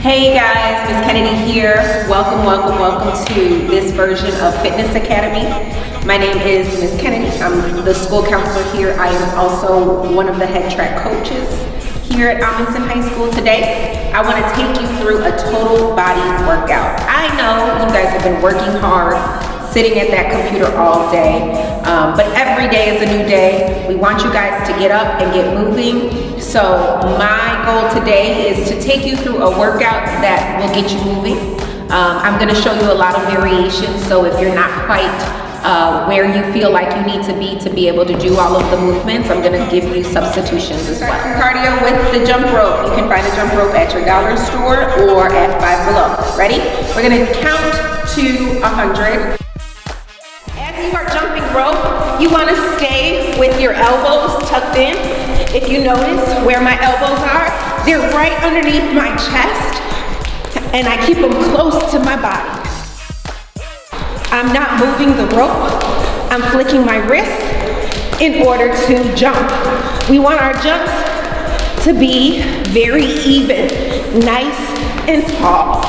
Hey guys, Miss Kennedy here. Welcome to this version of Fitness Academy. My name is Miss Kennedy. I'm the school counselor here. I am also one of the head track coaches here at Amundsen High School. Today, I want to take you through a total body workout. I know you guys have been working hard, sitting at that computer all day, but every day is a new day. We want you guys to get up and get moving. So my goal today is to take you through a workout that will get you moving. I'm going to show you a lot of variations, so if you're not quite where you feel like you need to be able to do all of the movements, I'm going to give you substitutions as well. Cardio with the jump rope. You can find a jump rope at your dollar store or at Five Below. Ready? We're going to count to 100. As you are jumping rope, you want to stay with your elbows tucked in. If you notice where my elbows are, they're right underneath my chest, and I keep them close to my body. I'm not moving the rope. I'm flicking my wrist in order to jump. We want our jumps to be very even, nice and tall.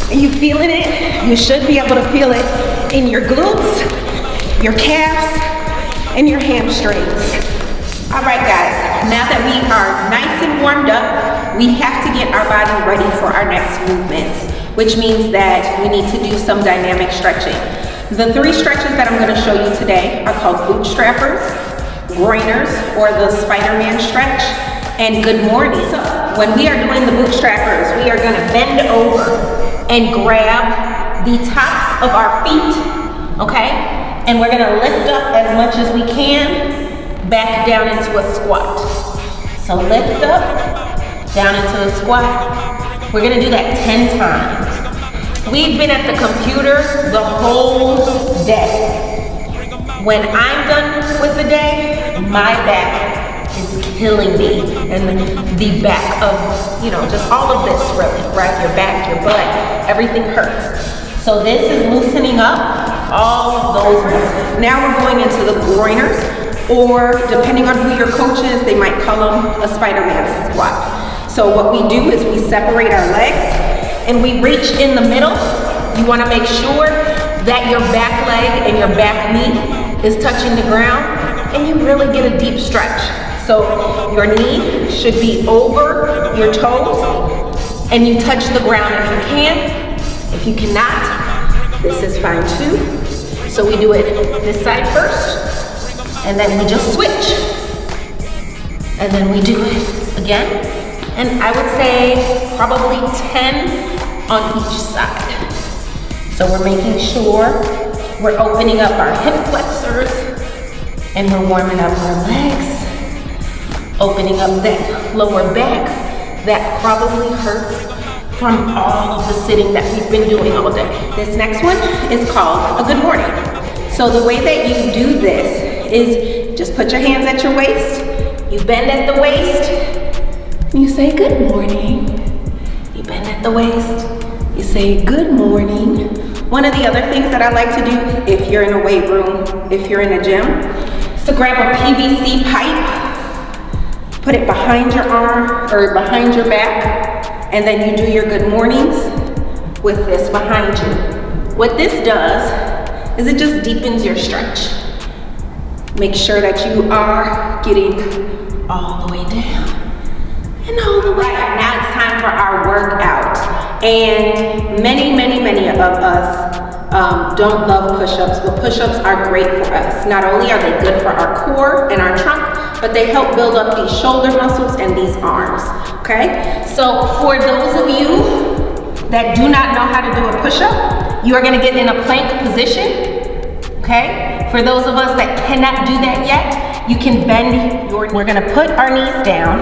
Are you feeling it? You should be able to feel it in your glutes, your calves, and your hamstrings. All right, guys, now that we are nice and warmed up, we have to get our body ready for our next movements, which means that we need to do some dynamic stretching. The 3 stretches that I'm going to show you today are called bootstrappers, groiners, or the Spider-Man stretch, and good morning. So when we are doing the bootstrappers, we are going to bend over and grab the tops of our feet, okay? And we're going to lift up as much as we can, back down into a squat. So lift up, down into a squat. We're gonna do that 10 times. We've been at the computer the whole day. When I'm done with the day, my back is killing me. And the back of, just all of this really, right? Your back, your butt, everything hurts. So this is loosening up all of those muscles. Now we're going into the groiners, or depending on who your coach is, they might call them a Spider-Man squat. So what we do is we separate our legs and we reach in the middle. You want to make sure that your back leg and your back knee is touching the ground, and you really get a deep stretch. So your knee should be over your toes and you touch the ground if you can. If you cannot, this is fine too. So we do it this side first, and then we just switch. And then we do it again. And I would say probably 10 on each side. So we're making sure we're opening up our hip flexors and we're warming up our legs, opening up that lower back that probably hurts from all of the sitting that we've been doing all day. This next one is called a good morning. So the way that you do this is just put your hands at your waist, you bend at the waist, you say good morning. You bend at the waist, you say good morning. One of the other things that I like to do if you're in a weight room, if you're in a gym, is to grab a PVC pipe, put it behind your arm or behind your back, and then you do your good mornings with this behind you. What this does is it just deepens your stretch. Make sure that you are getting all the way down and all the way up. Now it's time for our workout. And many of us don't love push-ups, but push-ups are great for us. Not only are they good for our core and our trunk, but they help build up these shoulder muscles and these arms, okay? So for those of you that do not know how to do a push-up, you are gonna get in a plank position, okay? For those of us that cannot do that yet, you can bend your, we're gonna put our knees down,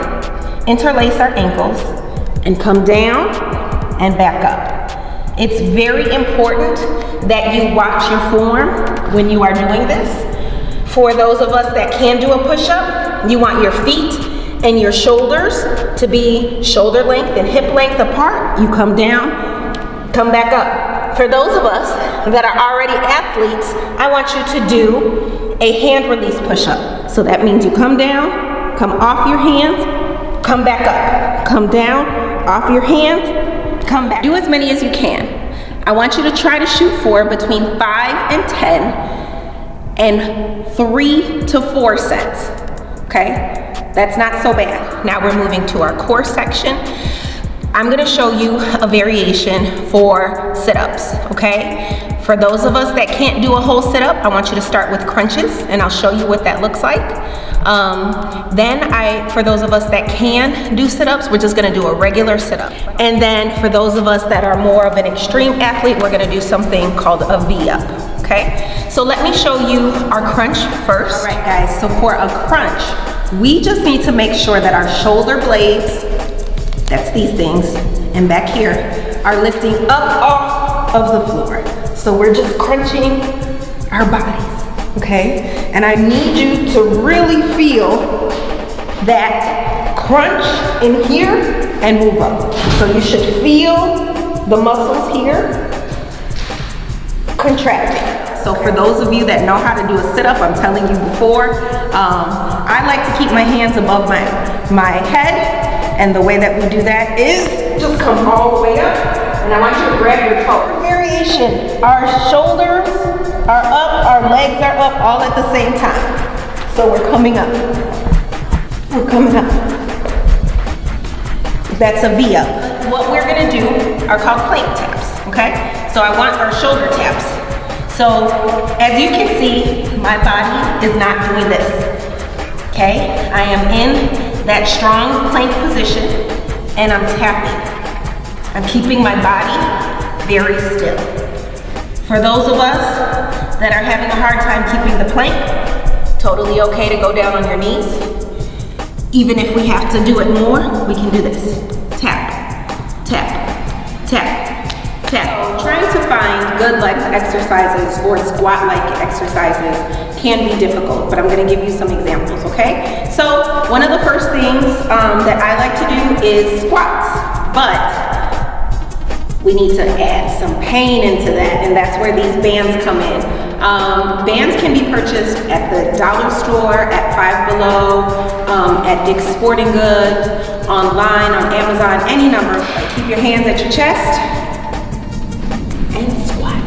interlace our ankles, and come down and back up. It's very important that you watch your form when you are doing this. For those of us that can do a push-up, you want your feet and your shoulders to be shoulder length and hip length apart. You come down, come back up. For those of us that are already athletes, I want you to do a hand release push-up. So that means you come down, come off your hands, come back up, come down, off your hands, come back. Do as many as you can. I want you to try to shoot for between 5 and 10 and 3 to 4 sets, okay? That's not so bad. Now we're moving to our core section. I'm gonna show you a variation for sit-ups, okay? For those of us that can't do a whole sit-up, I want you to start with crunches, and I'll show you what that looks like. For those of us that can do sit-ups, we're just gonna do a regular sit-up. And then for those of us that are more of an extreme athlete, we're gonna do something called a V-up, okay? So let me show you our crunch first. All right, guys, so for a crunch, we just need to make sure that our shoulder blades, that's these things, and back here, are lifting up off of the floor. So we're just crunching our bodies, okay? And I need you to really feel that crunch in here and move up. So you should feel the muscles here contracting. So for those of you that know how to do a sit-up, I'm telling you before, I like to keep my hands above my head. And the way that we do that is just come all the way up, and I want you to grab your toes. Variation, our shoulders are up, our legs are up all at the same time. So we're coming up. We're coming up. That's a V-up. What we're gonna do are called plank taps, okay? So I want our shoulder taps. So as you can see, my body is not doing this, okay? I am in that strong plank position, and I'm tapping. I'm keeping my body very still. For those of us that are having a hard time keeping the plank, totally okay to go down on your knees. Even if we have to do it more, we can do this. Tap, tap, tap, tap. So trying to find good leg exercises or squat-like exercises can be difficult, but I'm gonna give you some examples, okay? So one of the first things that I like to do is squats, but we need to add some pain into that, and that's where these bands come in. Bands can be purchased at the dollar store, at Five Below, at Dick's Sporting Goods, online, on Amazon, any number. Keep your hands at your chest and squat.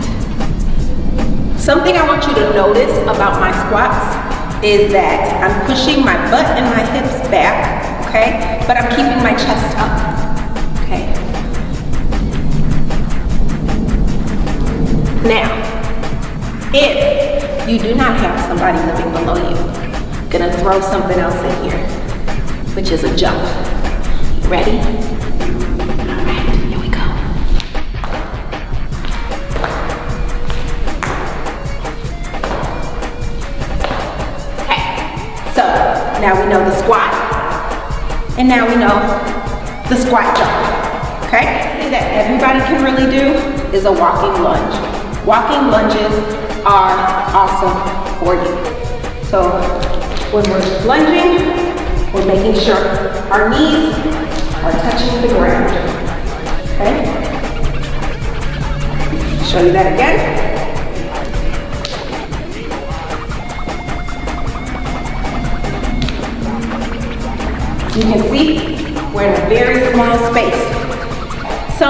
Something I want you to notice about my squats is that I'm pushing my butt and my hips back, okay? But I'm keeping my chest up, okay? Now, if you do not have somebody living below you, I'm gonna throw something else in here, which is a jump. You ready? All right, here we go. So now we know the squat, and now we know the squat jump, okay? Something that everybody can really do is a walking lunge. Walking lunges are awesome for you. So when we're lunging, we're making sure our knees are touching the ground, okay? Show you that again. You can see we're in a very small space. So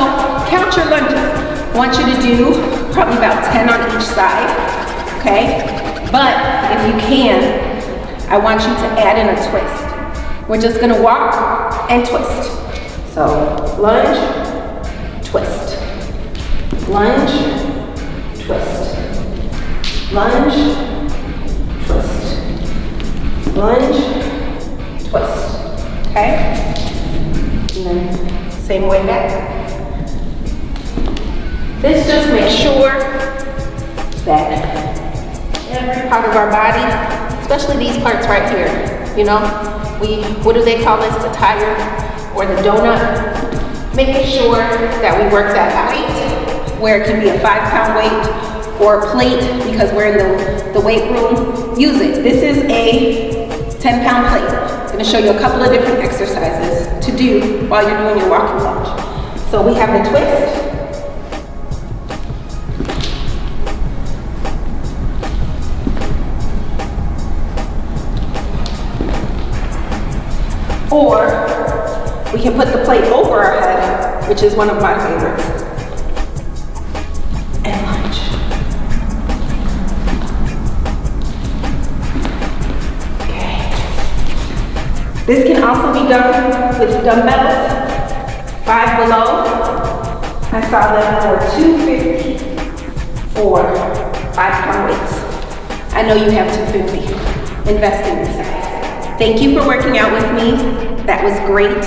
count your lunges. I want you to do probably about 10 on each side, okay? But if you can, I want you to add in a twist. We're just gonna walk and twist. So lunge, twist. Lunge, twist. Lunge, twist. Lunge, twist. Okay? And then same way back. This just makes sure that every part of our body, especially these parts right here, you know, what do they call this, the tire or the donut? Making sure that we work that height, where it can be a 5-pound weight or a plate, because we're in the weight room. Use it. This is a 10-pound plate. I'm going to show you a couple of different exercises to do while you're doing your walking lunge. So we have the twist. Or we can put the plate over our head which is one of my favorites. And lunge. Okay. This can also be done with dumbbells, 5 below. I saw them for 250 or 5-pound weights. I know you have 250. Invest in yourself. Thank you for working out with me. That was great.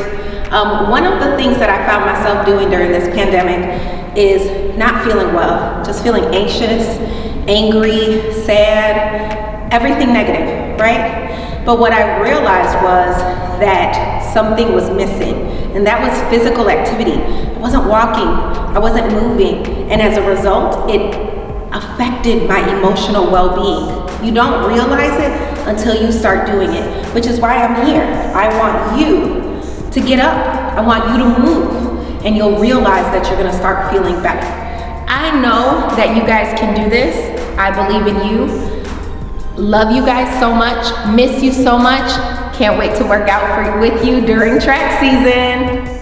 One of the things that I found myself doing during this pandemic is not feeling well, just feeling anxious, angry, sad, everything negative, right? But what I realized was that something was missing, and that was physical activity. I wasn't walking, I wasn't moving, and as a result, it affected my emotional well-being. You don't realize it until you start doing it, which is why I'm here. I want you to get up. I want you to move, and you'll realize that you're gonna start feeling better. I know that you guys can do this. I believe in you. Love you guys so much. Miss you so much. Can't wait to work out with you during track season.